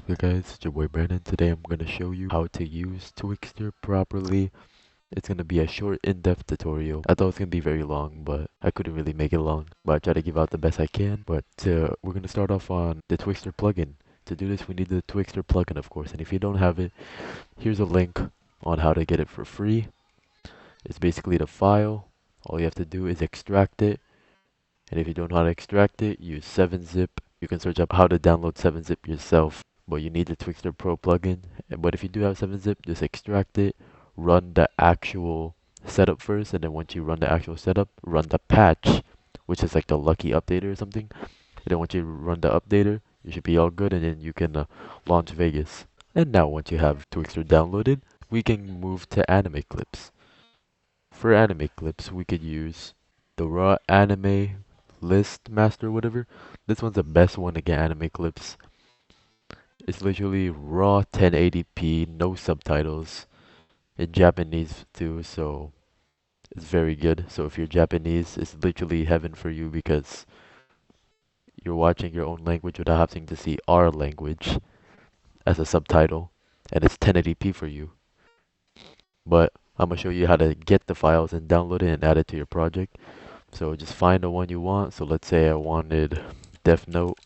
up, you guys? It's your boy Brandon. Today I'm going to show you how to use Twixtor properly. It's going to be a short, in-depth tutorial. I thought it was going to be very long, but I couldn't really make it long. But I try to give out the best I can. But we're going to start off on the Twixtor plugin. To do this, we need the Twixtor plugin, of course. And if you don't have it, here's a link on how to get it for free. It's basically the file. All you have to do is extract it. And if you don't know how to extract it, use 7-zip. You can search up how to download 7-zip yourself. But you need the Twixtor Pro plugin. But if you do have 7-zip, just extract it, run the actual setup first, and then once you run the actual setup, run the patch, which is like the lucky updater or something. And then once you run the updater, you should be all good, and then you can launch Vegas. And now once you have Twixtor downloaded, we can move to anime clips. For anime clips, we could use the raw anime list master, whatever. This one's the best one to get anime clips. It's literally raw 1080p, no subtitles, in Japanese too, so it's very good. So if you're Japanese, it's literally heaven for you because you're watching your own language without having to see our language as a subtitle, and it's 1080p for you. But I'm gonna show you how to get the files and download it and add it to your project. So just find the one you want. So let's say I wanted Death Note.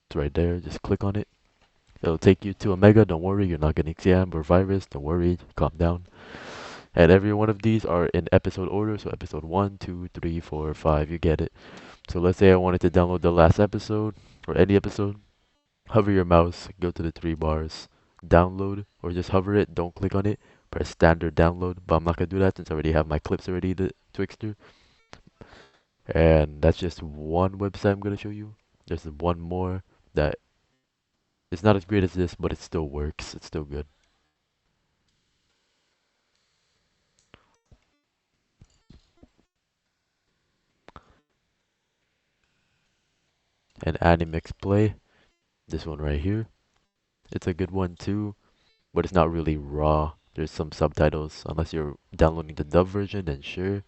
It's right there. Just click on it. It'll take you to Omega. Don't worry, you're not getting scammed or virus. Don't worry, calm down. And every one of these are in episode order. So episode 1, 2, 3, 4, 5, you get it. So let's say I wanted to download the last episode or any episode. Hover your mouse, go to the 3 bars, download, or just hover it. Don't click on it. Press standard download. But I'm not going to do that since I already have my clips already, the Twixtor. And that's just one website I'm going to show you. There's one more that it's not as great as this, but it still works. It's still good. And Animex Play, this one right here. It's a good one too, but it's not really raw. There's some subtitles, unless you're downloading the dub version, then sure.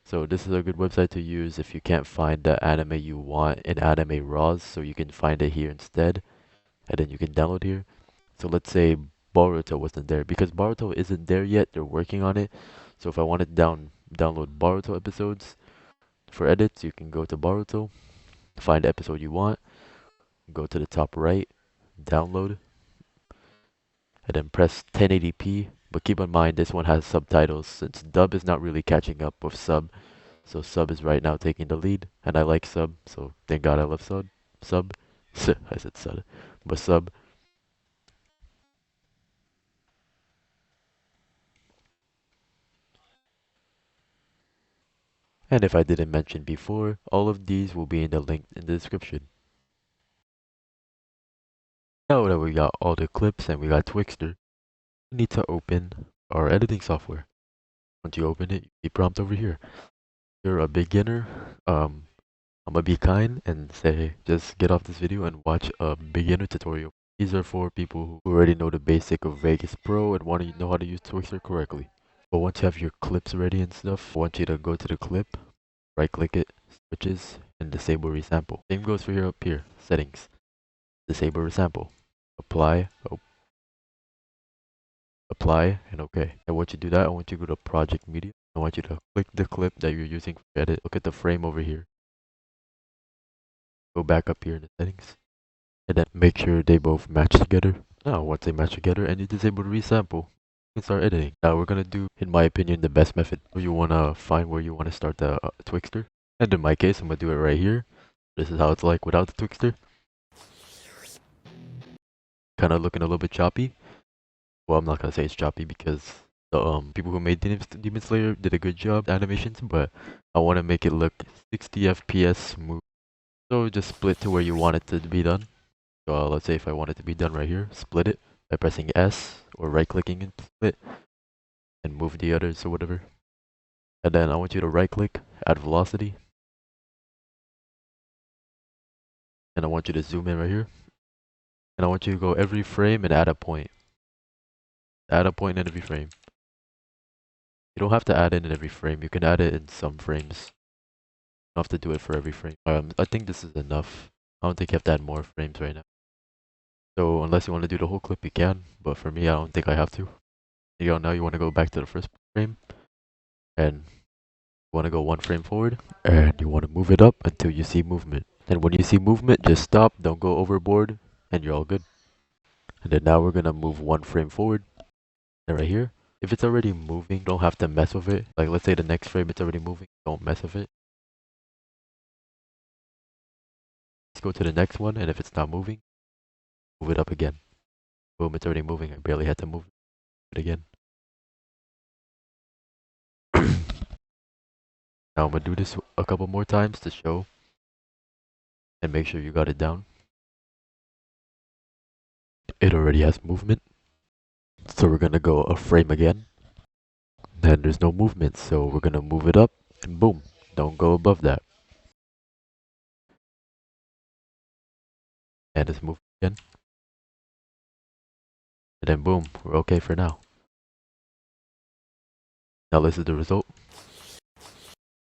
So this is a good website to use if you can't find the anime you want in anime raws, so you can find it here instead, and then you can download here. So let's say Boruto wasn't there, because Boruto isn't there yet, they're working on it. So if I wanted to download Boruto episodes for edits, you can go to Boruto, find the episode you want, go to the top right, download, and then press 1080p. But keep in mind this one has subtitles since dub is not really catching up with sub. So sub is right now taking the lead, and I like sub, so thank God I love sub. Sub. I said sub, but sub. And if I didn't mention before, all of these will be in the link in the description. Now that we got all the clips and we got Twixtor, we need to open our editing software. Once you open it, you prompt over here. If you're a beginner, I'm gonna be kind and say just get off this video and watch a beginner tutorial. These are for people who already know the basic of Vegas Pro and want to know how to use Twixtor correctly. But once you have your clips ready and stuff, I want you to go to the clip, right click it, switches, and disable resample. Same goes for here up here, settings. Disable resample. Apply, apply, and okay. And once you do that, I want you to go to project media. I want you to click the clip that you're using for edit. Look at the frame over here. Go back up here in the settings. And then make sure they both match together. Now, once they match together and you disable the resample, you can start editing. Now, we're gonna do, in my opinion, the best method. So you wanna find where you wanna start the Twixtor. And in my case, I'm gonna do it right here. This is how it's like without the Twixtor. Kind of looking a little bit choppy. Well, I'm not gonna say it's choppy because the people who made Demon Slayer did a good job with animations, but I want to make it look 60 FPS smooth. So just split to where you want it to be done. So let's say if I want it to be done right here, split it by pressing S or right clicking and split and move the others or whatever. And then I want you to right click, add velocity. And I want you to zoom in right here. And I want you to go every frame and add a point. Add a point in every frame. You don't have to add it in every frame. You can add it in some frames. You don't have to do it for every frame. I think this is enough. I don't think you have to add more frames right now. So unless you want to do the whole clip, you can. But for me, I don't think I have to. Now you want to go back to the first frame, and you want to go one frame forward, and you want to move it up until you see movement. And when you see movement, just stop, don't go overboard, and you're all good. And then now we're gonna move one frame forward, and right here, if it's already moving, don't have to mess with it. Like let's say the next frame it's already moving, don't mess with it. Let's go to the next one, and if it's not moving, move it up again. Boom, it's already moving. I barely had to move it again. Now I'm gonna do this a couple more times to show and make sure you got it down. It already has movement, so we're gonna go a frame again. Then there's no movement, so we're gonna move it up and boom, don't go above that. And it's moved again. And then boom, we're okay for now. Now this is the result.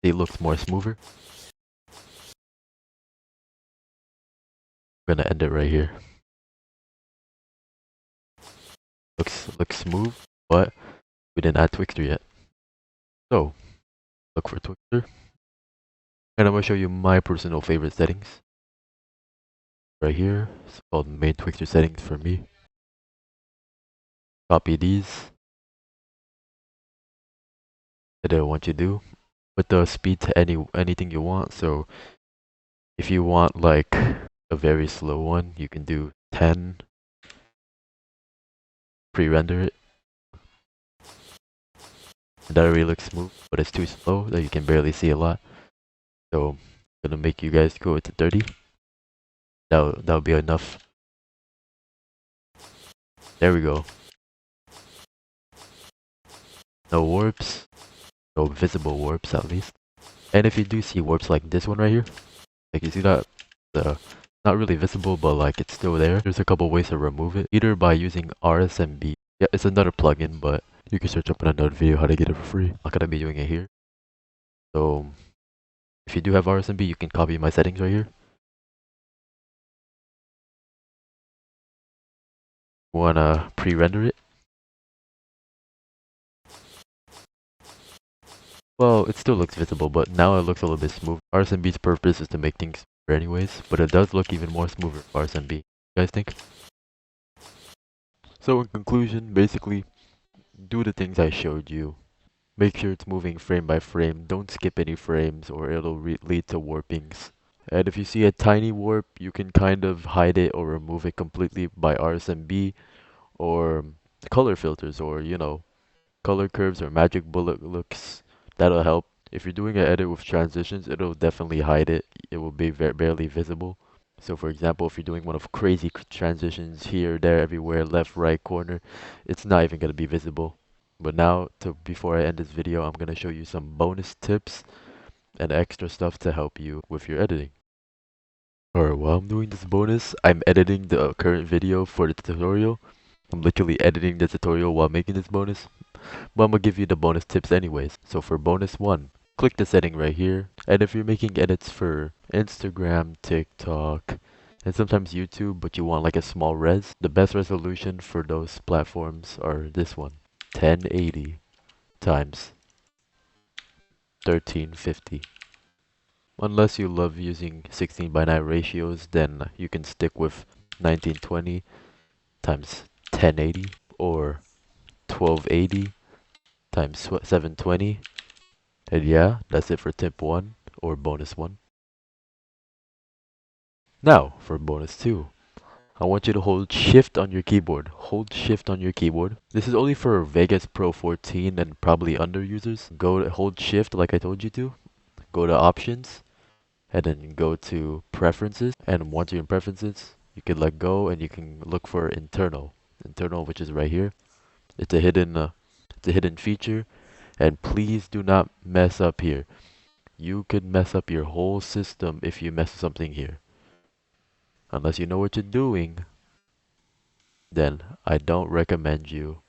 It looks more smoother. I'm gonna end it right here. Looks smooth, but we didn't add twixtor yet. So look for twixtor. And I'm gonna show you my personal favorite settings. Right here, it's called main twixtor settings for me. Copy these. And then what you do, put the speed to anything you want. So if you want like a very slow one, you can do 10. Pre-render it. And that already looks smooth, but it's too slow that you can barely see a lot. So I'm gonna make you guys go to 30. That'll be enough. There we go. No warps. No visible warps at least. And if you do see warps like this one right here, like you see that, not really visible, but like it's still there. There's a couple ways to remove it. Either by using RSMB. Yeah, it's another plugin, but you can search up in another video how to get it for free. I'm not gonna be doing it here. So if you do have RSMB, you can copy my settings right here. Wanna pre-render it? Well, it still looks visible, but now it looks a little bit smooth. RSMB's purpose is to make things smoother anyways, but it does look even more smoother for RSMB. You guys think? So in conclusion, basically, do the things I showed you. Make sure it's moving frame by frame. Don't skip any frames or it'll lead to warpings. And if you see a tiny warp, you can kind of hide it or remove it completely by RSMB or color filters or, color curves or magic bullet looks. That'll help. If you're doing an edit with transitions, it'll definitely hide it. It will be barely visible. So for example, if you're doing one of crazy transitions here, there, everywhere, left, right, corner, it's not even going to be visible. But now, before I end this video, I'm going to show you some bonus tips and extra stuff to help you with your editing. Alright, while I'm doing this bonus, I'm editing the current video for the tutorial. I'm literally editing the tutorial while making this bonus. But I'm gonna give you the bonus tips anyways. So for bonus 1, click the setting right here. And if you're making edits for Instagram, TikTok, and sometimes YouTube, but you want like a small res, the best resolution for those platforms are this one. 1080 times 1350. Unless you love using 16:9 ratios, then you can stick with 1920 times 1080 or 1280 times 720. And yeah, that's it for tip 1 or bonus 1. Now for bonus 2. I want you to hold shift on your keyboard. Hold shift on your keyboard. This is only for Vegas Pro 14 and probably under users. Hold shift like I told you to. Go to options and then go to preferences. And once you're in preferences, you can let go and you can look for internal. Internal, which is right here. It's a hidden feature. And please do not mess up here. You could mess up your whole system if you mess something here. Unless you know what you're doing, then I don't recommend you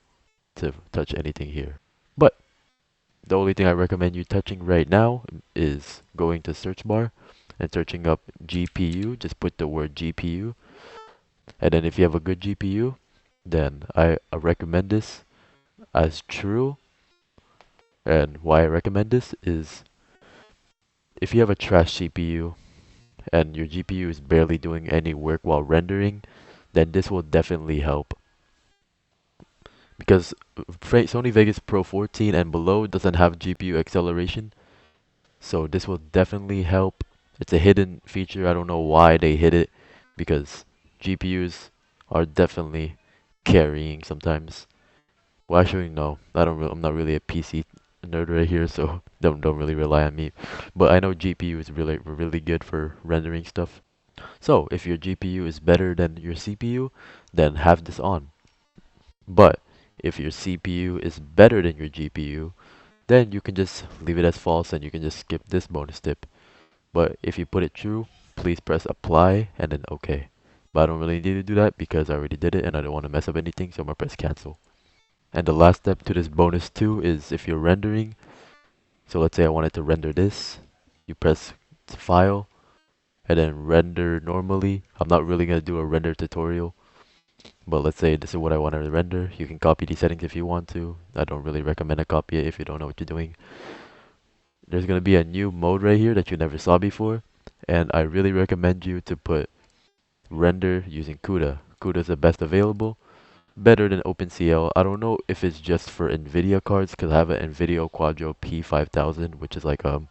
to touch anything here. But the only thing I recommend you touching right now is going to search bar and searching up GPU, just put the word GPU. And then if you have a good GPU, then I recommend this as true. And why I recommend this is if you have a trash CPU and your GPU is barely doing any work while rendering, then this will definitely help. Because Sony Vegas Pro 14 and below doesn't have GPU acceleration, so this will definitely help. It's a hidden feature. I don't know why they hid it, because GPUs are definitely carrying sometimes. Well, actually, no. I'm not really a PC nerd right here, so don't really rely on me. But I know GPU is really good for rendering stuff. So if your GPU is better than your CPU, then have this on. But if your CPU is better than your GPU, then you can just leave it as false and you can just skip this bonus tip. But if you put it true, please press apply and then OK. But I don't really need to do that because I already did it and I don't want to mess up anything, so I'm going to press cancel. And the last step to this bonus too is if you're rendering, so let's say I wanted to render this, you press file and then render normally. I'm not really going to do a render tutorial, but let's say this is what I want to render. You can copy these settings if you want to. I don't really recommend to copy it if you don't know what you're doing. There's going to be a new mode right here that you never saw before, and I really recommend you to put render using CUDA. CUDA is the best available, better than OpenCL. I don't know if it's just for NVIDIA cards, because I have an NVIDIA Quadro P5000, which is like a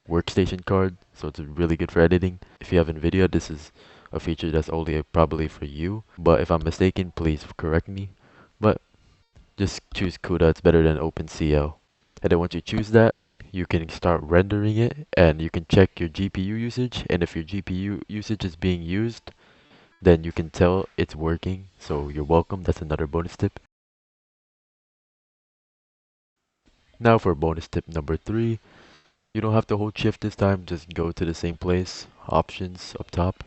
workstation card, so it's really good for editing. If you have NVIDIA, this is a feature that's only probably for you, but if I'm mistaken, please correct me. But just choose CUDA, it's better than OpenCL. And then once you choose that, you can start rendering it and you can check your GPU usage, and if your GPU usage is being used, then you can tell it's working. So you're welcome. That's another bonus tip. Now for bonus tip number 3, you don't have to hold shift this time, just go to the same place, options up top,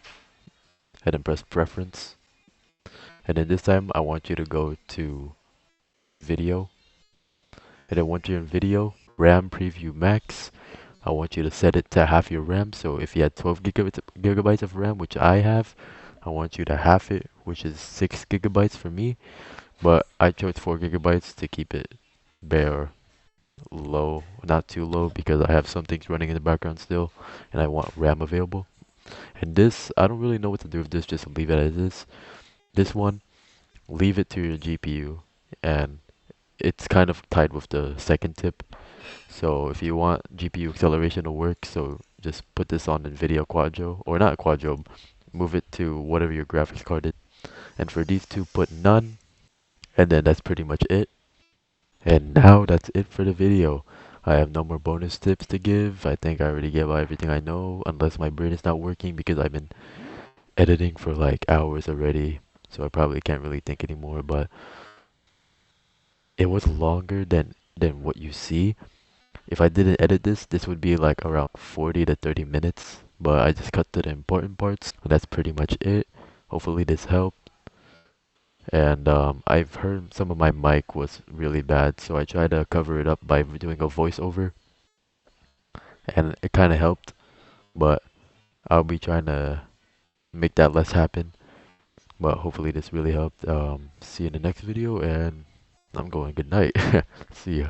and then press preference. And then this time I want you to go to video, and then once you're in video, RAM preview max, I want you to set it to half your RAM. So if you had 12 gigabytes of RAM, which I have, I want you to half it, which is 6 gigabytes for me. But I chose 4 gigabytes to keep it bare low, not too low, because I have some things running in the background still, and I want RAM available. And this, I don't really know what to do with this, just leave it as is. This one, leave it to your GPU, and it's kind of tied with the second tip. So if you want GPU acceleration to work, so just put this on NVIDIA Quadro, or not Quadro, move it to whatever your graphics card is. And for these two, put none, and then that's pretty much it. And now that's it for the video. I have no more bonus tips to give. I think I already gave out everything I know, unless my brain is not working because I've been editing for like hours already. So I probably can't really think anymore, but it was longer than what you see. If I didn't edit this, this would be like around 40 to 30 minutes, but I just cut to the important parts. And that's pretty much it. Hopefully this helped. And I've heard some of my mic was really bad, so I tried to cover it up by doing a voiceover, and it kind of helped, but I'll be trying to make that less happen. But hopefully this really helped. See you in the next video, and I'm going good night. See ya.